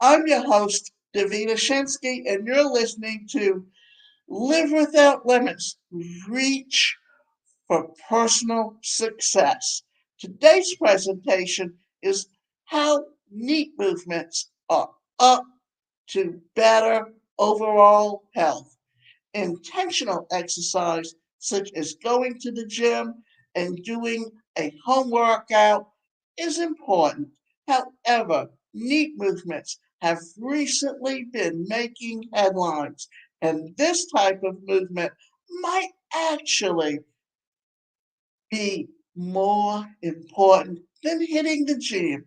I'm your host, Davina Shinsky, and you're listening to Live Without Limits, Reach for Personal Success. Today's presentation is how neat movements are up to better overall health. Intentional exercise, such as going to the gym and doing a home workout, is important. However, neat movements have recently been making headlines, and this type of movement might actually be more important than hitting the gym.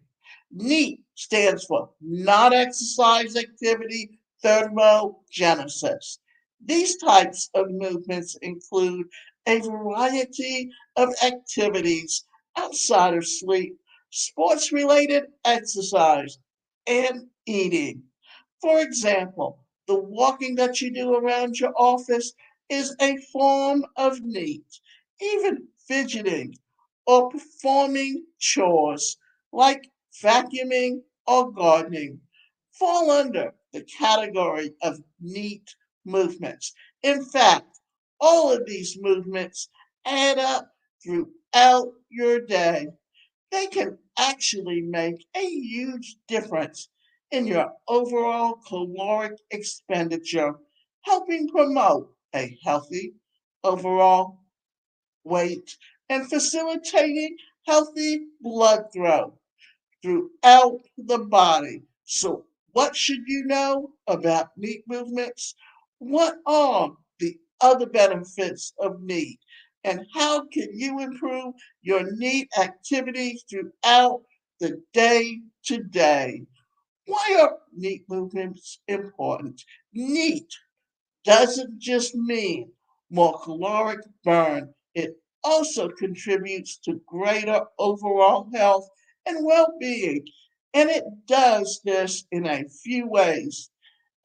NEAT stands for non exercise activity thermogenesis. These types of movements include a variety of activities outside of sleep, sports related exercise, and eating. For example, the walking that you do around your office is a form of NEAT. Even fidgeting or performing chores like vacuuming or gardening fall under the category of neat movements. In fact, all of these movements add up throughout your day. They can actually make a huge difference in your overall caloric expenditure, helping promote a healthy overall weight and facilitating healthy blood flow throughout the body. So, what should you know about NEAT movements? What are the other benefits of NEAT? And how can you improve your NEAT activity throughout the day to day? Why are NEAT movements important? NEAT doesn't just mean more caloric burn, it also contributes to greater overall health and well being. And it does this in a few ways.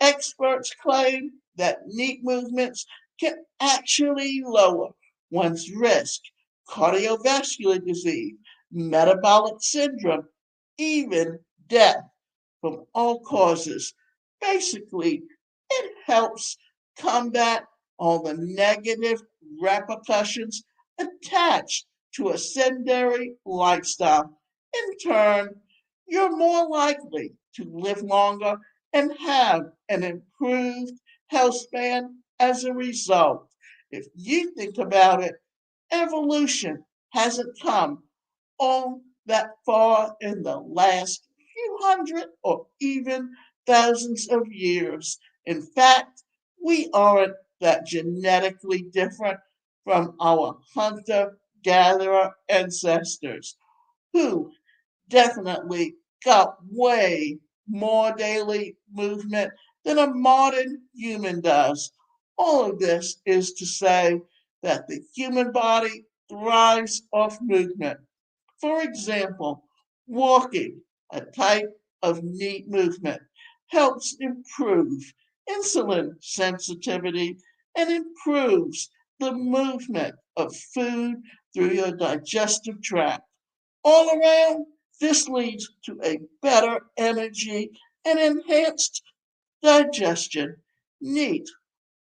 Experts claim that NEAT movements can actually lower one's risk, cardiovascular disease, metabolic syndrome, even death from all causes. Basically, it helps combat all the negative repercussions attached to a sedentary lifestyle. In turn, you're more likely to live longer and have an improved health span as a result. If you think about it, evolution hasn't come all that far in the last few hundred or even thousands of years. In fact, we aren't that genetically different from our hunter gatherer ancestors, who definitely got way more daily movement than a modern human does. All of this is to say that the human body thrives off movement. For example, walking, a type of NEAT movement, helps improve insulin sensitivity and improves the movement of food through your digestive tract. All around, this leads to a better energy and enhanced digestion. NEAT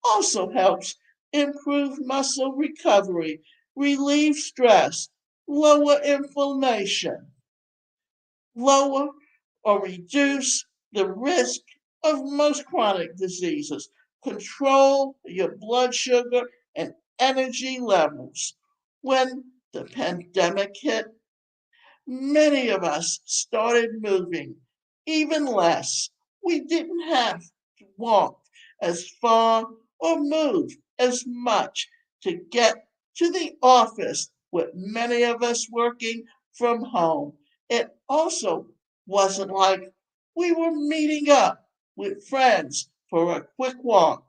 also helps improve muscle recovery, relieve stress, lower inflammation, lower or reduce the risk of most chronic diseases, control your blood sugar and energy levels. When the pandemic hit, many of us started moving even less. We didn't have to walk as far or move as much to get to the office, with many of us working from home. It also wasn't like we were meeting up with friends for a quick walk.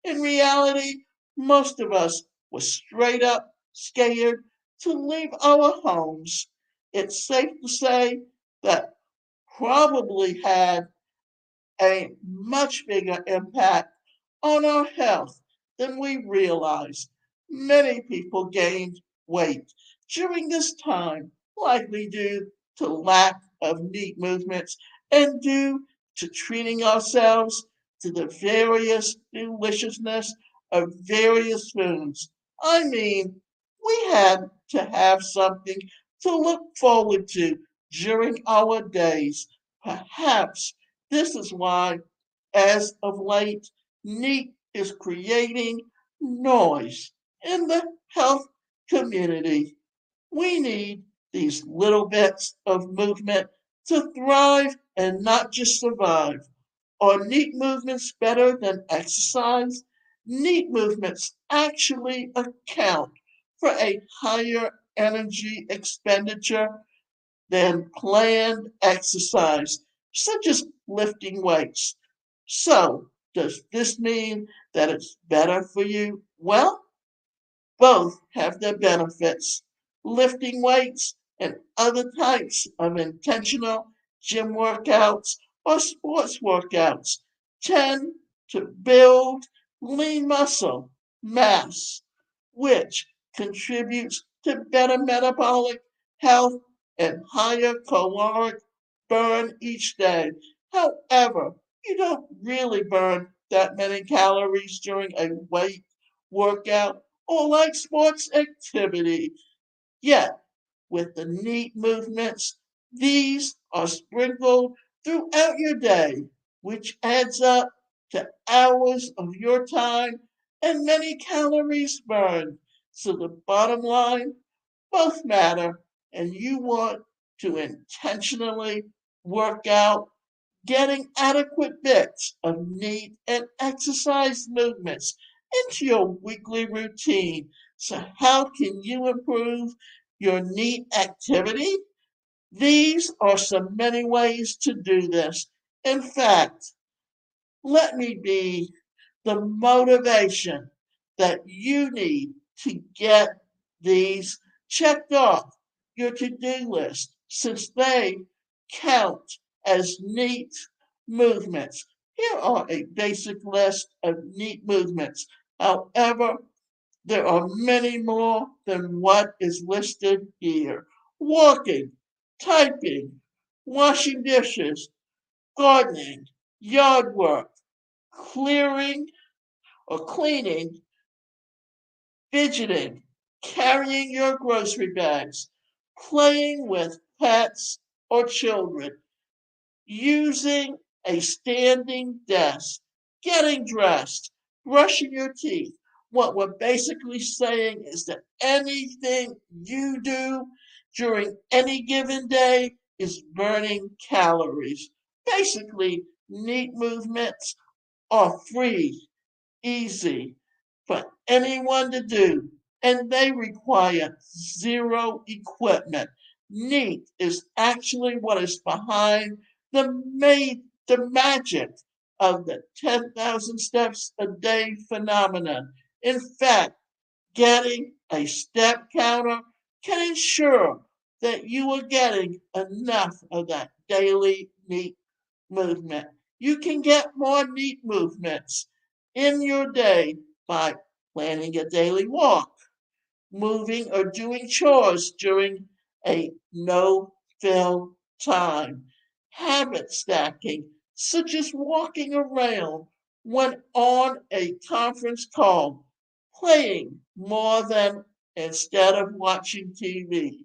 In reality, most of us were straight up scared to leave our homes. It's safe to say that probably had a much bigger impact on our health than we realize. Many people gained weight during this time, likely due to lack of NEAT movements and due to treating ourselves to the various deliciousness of various foods. I mean, we had to have something to look forward to during our days. Perhaps this is why, as of late, NEAT is creating noise in the health community. We need these little bits of movement to thrive and not just survive. Are neat movements better than exercise? Neat movements actually account for a higher energy expenditure than planned exercise, such as lifting weights. So, does this mean that it's better for you? Well, both have their benefits. Lifting weights and other types of intentional gym workouts or sports workouts tend to build lean muscle mass, which contributes to better metabolic health and higher caloric burn each day. However, you don't really burn that many calories during a weight workout or like sports activity. Yet, with the neat movements, these are sprinkled throughout your day, which adds up to hours of your time and many calories burned. So the bottom line, both matter, and you want to intentionally work out getting adequate bits of neat and exercise movements into your weekly routine. So, how can you improve your neat activity? These are some many ways to do this. In fact, let me be the motivation that you need to get these checked off your to do list since they count as neat movements. Here are a basic list of neat movements. However, there are many more than what is listed here. Walking, typing, washing dishes, gardening, yard work, clearing or cleaning, fidgeting, carrying your grocery bags, playing with pets or children, using a standing desk, getting dressed, brushing your teeth. What we're basically saying is that anything you do during any given day is burning calories. Basically, neat movements are free, easy for anyone to do, and they require zero equipment. Neat is actually what is behind the magic of the 10,000 steps a day phenomenon. In fact, getting a step counter can ensure that you are getting enough of that daily neat movement. You can get more neat movements in your day by planning a daily walk, moving or doing chores during a no fill time, habit stacking, such as walking around when on a conference call, playing more than instead of watching TV,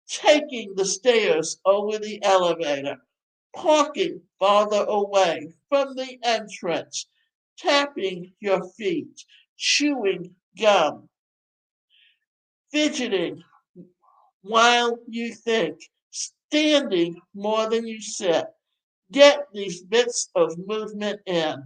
taking the stairs over the elevator, parking farther away from the entrance, tapping your feet, chewing gum, fidgeting while you think, standing more than you sit. Get these bits of movement in.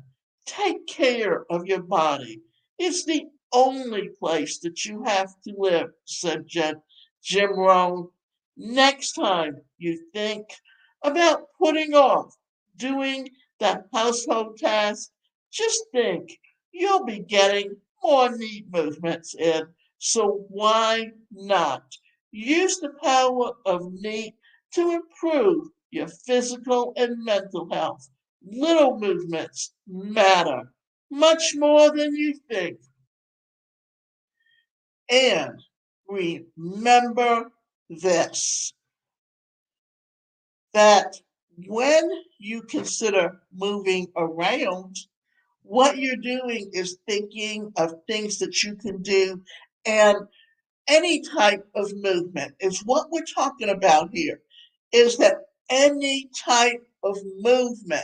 Take care of your body. It's the only place that you have to live, said Jim Rohn. Next time you think about putting off doing the household task, just think you'll be getting more neat movements in. So why not? Use the power of neat to improve your physical and mental health. Little movements matter much more than you think. And remember this, that When you consider moving around, what you're doing is thinking of things that you can do, and any type of movement is what we're talking about here, is that any type of movement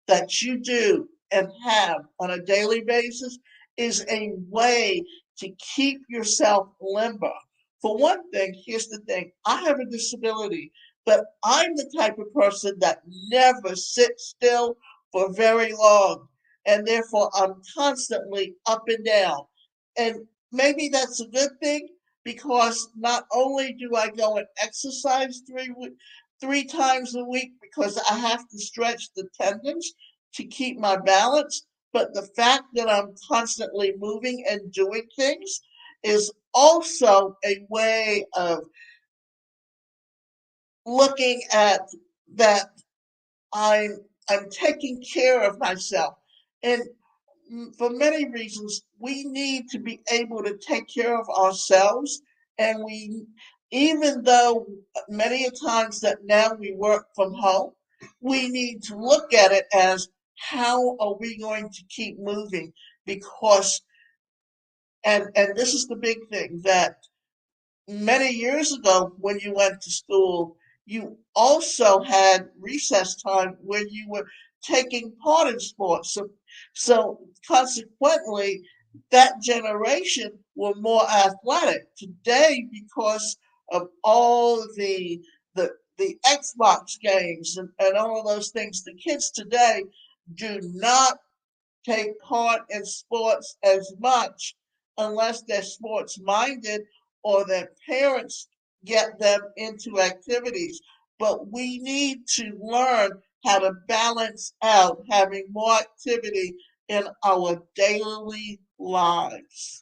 that you do and have on a daily basis is a way to keep yourself limber. For one thing, here's the thing: I have a disability, but I'm the type of person that never sits still for very long, and therefore I'm constantly up and down. And maybe that's a good thing, because not only do I go and exercise three times a week because I have to stretch the tendons to keep my balance, but the fact that I'm constantly moving and doing things is also a way of looking at that I'm I'm taking care of myself. And for many reasons, we need to be able to take care of ourselves. And even though many a times that now we work from home, we need to look at it as, how are we going to keep moving? Because, and this is the big thing, that many years ago when you went to school, you also had recess time when you were taking part in sports. So consequently, that generation were more athletic. Today, because of all the Xbox games and all of those things, the kids today do not take part in sports as much unless they're sports minded or their parents get them into activities. But we need to learn how to balance out having more activity in our daily lives.